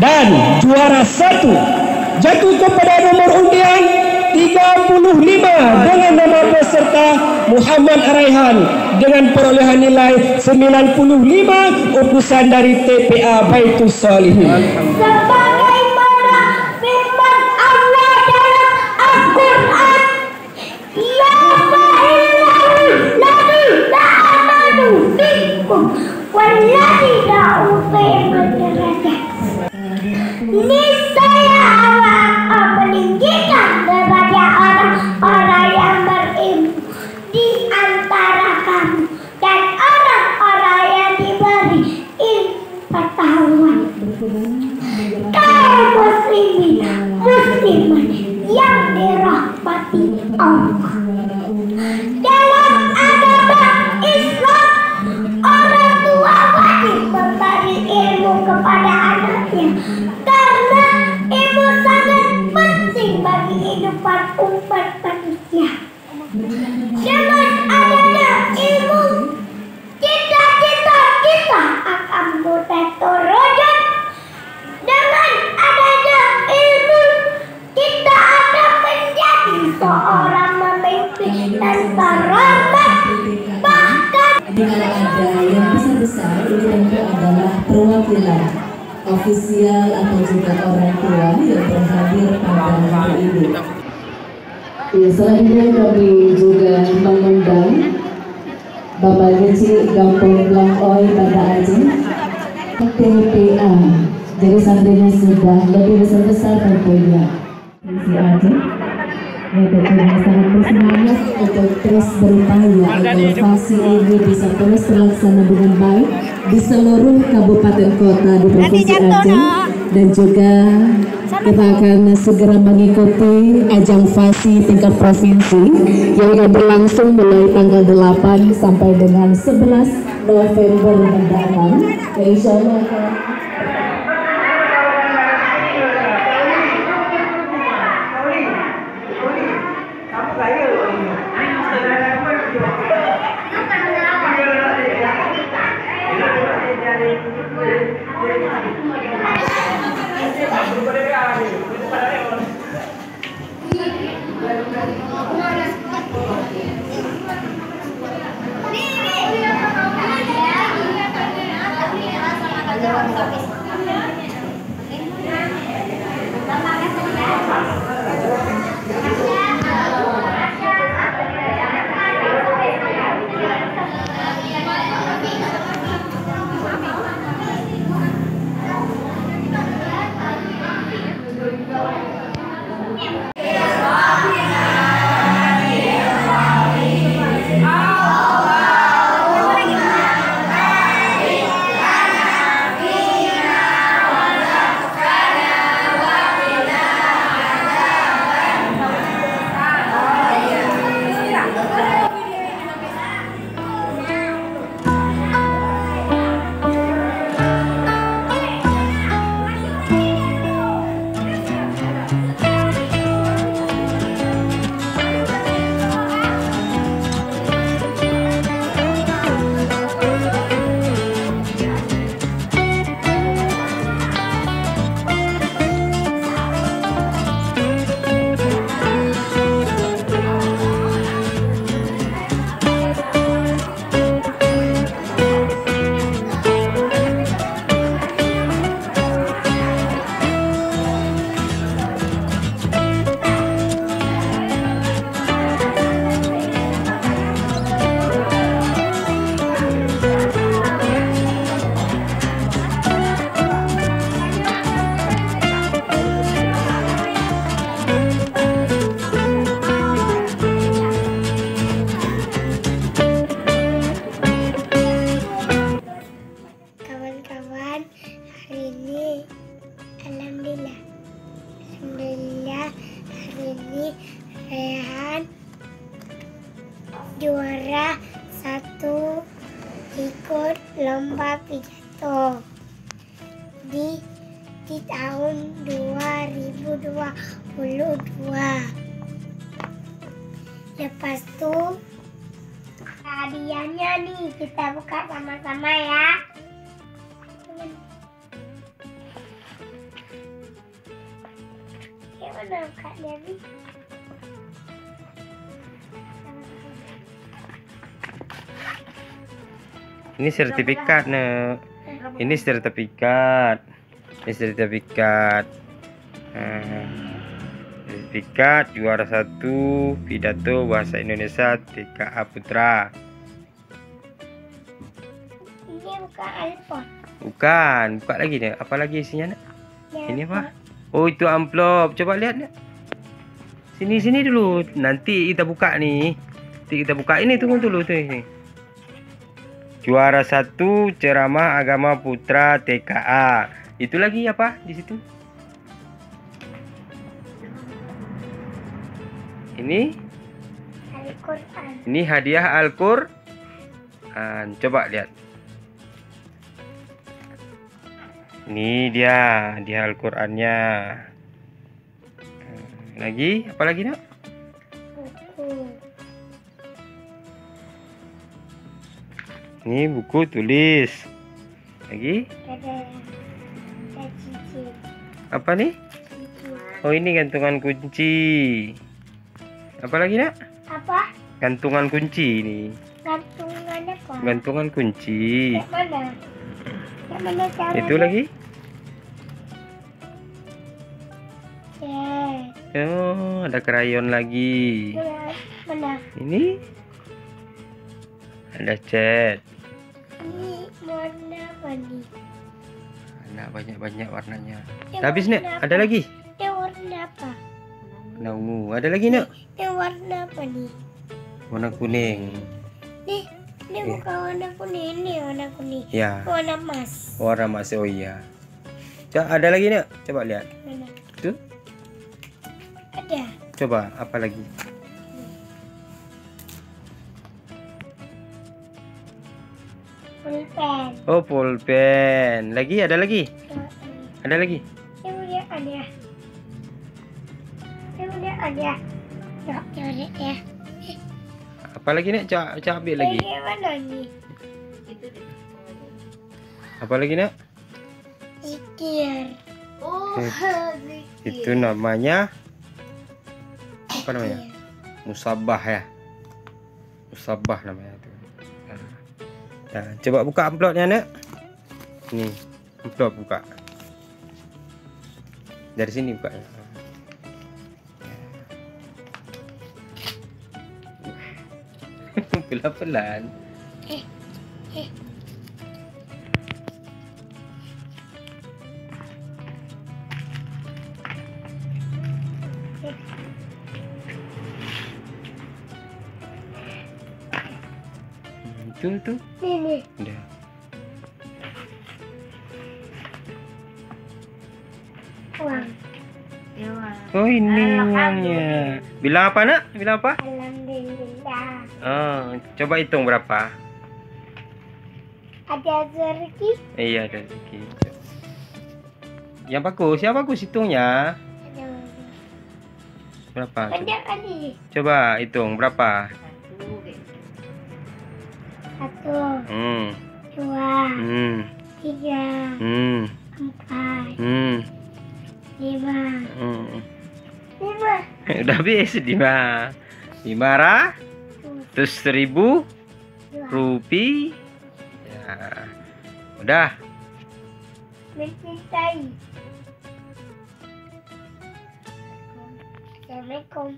Dan juara 1 jatuh kepada nomor undian 35 dengan nama peserta Muhammad Araihan dengan perolehan nilai 95 utusan dari TPA Baitus Shalihin. Sebagaimana firman Allah dalam Al-Quran, ya fa'ilul ladina amanu minkum walladzina utul darajat. Niscaya Allah akan meninggikan derajat orang-orang yang berilmu di antara kamu dan orang-orang yang diberi ilmu pengetahuan. Kaum muslimin muslimat yang dirahmati Allah, dalam agama Islam orang tua wajib memberi ilmu kepada anaknya karena ilmu sangat penting bagi kehidupan umat manusia. Dengan adanya ilmu, cita-cita kita akan mudah terwujud. Dengan adanya ilmu, kita akan menjadi seorang pemimpin dan terhormat. Bahkan jika ada yang besar-besar, ini tentu adalah perwakilan ofisial atau juga orang tua yang berhadir pada hari ini. Ya, selanjutnya kami juga mengundang Bapak Geci Gampong Blangoy Banda Aceh TPA. Jadi santrinya sudah lebih besar-besar tentunya. Si Aceh ya tentunya sangat bersemangat untuk terus berupaya agar fasi ini bisa terus terlaksana dengan baik di seluruh kabupaten kota di Provinsi Aceh, dan juga kita akan segera mengikuti ajang fasi tingkat provinsi yang akan berlangsung mulai tanggal 8 sampai dengan 11 November mendatang. Ya, insya Allah Rehan juara 1 ikut lomba pidato di tahun 2022. Lepas itu hadiahnya nih kita buka sama-sama ya. mana Kak Dewi? Ini sertifikat nih. Ini sertifikat. Ini sertifikat. Sertifikat juara 1 pidato bahasa Indonesia TKA Putra. Ini bukan iPhone. Bukan, buka lagi nih. Apa lagi isinya nak? Ini apa? Oh, itu amplop. Coba lihat nak. Sini dulu. Nanti kita buka nih. Nanti kita buka ini, tunggu dulu tuh ini. Juara 1 ceramah agama putra TKA. Itu lagi apa di situ? Ini Al-Quran. ini hadiah Al-Qur'an. Coba lihat. Ini dia hadiah Al-Qur'annya. Lagi apa lagi nak? Buku. Ini buku tulis. Lagi Ada cincin. apa nih? Cincin. Oh, ini gantungan kunci. Apa lagi nak? Apa? Gantungan kunci ini. Gantungan apa? Gantungan kunci. Yang mana? Yang mana cara? Itu lagi. Oh, ada krayon lagi. Mana? Ini ada cat. Ini warna apa nih? Ada banyak-banyak warnanya. Yang Habis nih, warna ada apa? lagi. Yang warna apa? Warna ungu. Ada lagi nak? Yang warna apa nih? Warna kuning. Nih, ini bukan warna kuning, ini warna kuning. Ya, Warna emas. warna emas. Oh iya. Ada lagi nak? Coba lihat. Mana? Tuh. Ada. Coba apa lagi? Pulpen. Oh, pulpen. Lagi ada lagi? Ada lagi? Yang udah ada. Yang udah ada. Yang udah ya. Apa lagi nak? Coba ambil lagi. Yang mana nih? Apa lagi nak? Zikir. Oh, Itu namanya apa namanya? Musabah ya. Musabah namanya itu. Nah, coba buka amplopnya nak. Nih, amplop buka. Dari sini buka. Pelan-pelan. Tuh. Ini. Udah. Uang. Oh, ini uangnya. Bilang apa nak? Bilang apa? Alhamdulillah. Oh, coba hitung berapa? Ada rezeki. Iya, ada sedikit. Yang bagus, yang bagus hitungnya. Ada. Berapa? Coba, Ada kali. coba hitung berapa? 1, Hmm. 2, Hmm. 3, Hmm. 4, Hmm. 5. Hmm. 5. Udah habis 5. 500.000 rupiah. Ya. Udah. Mencintai. Assalamualaikum.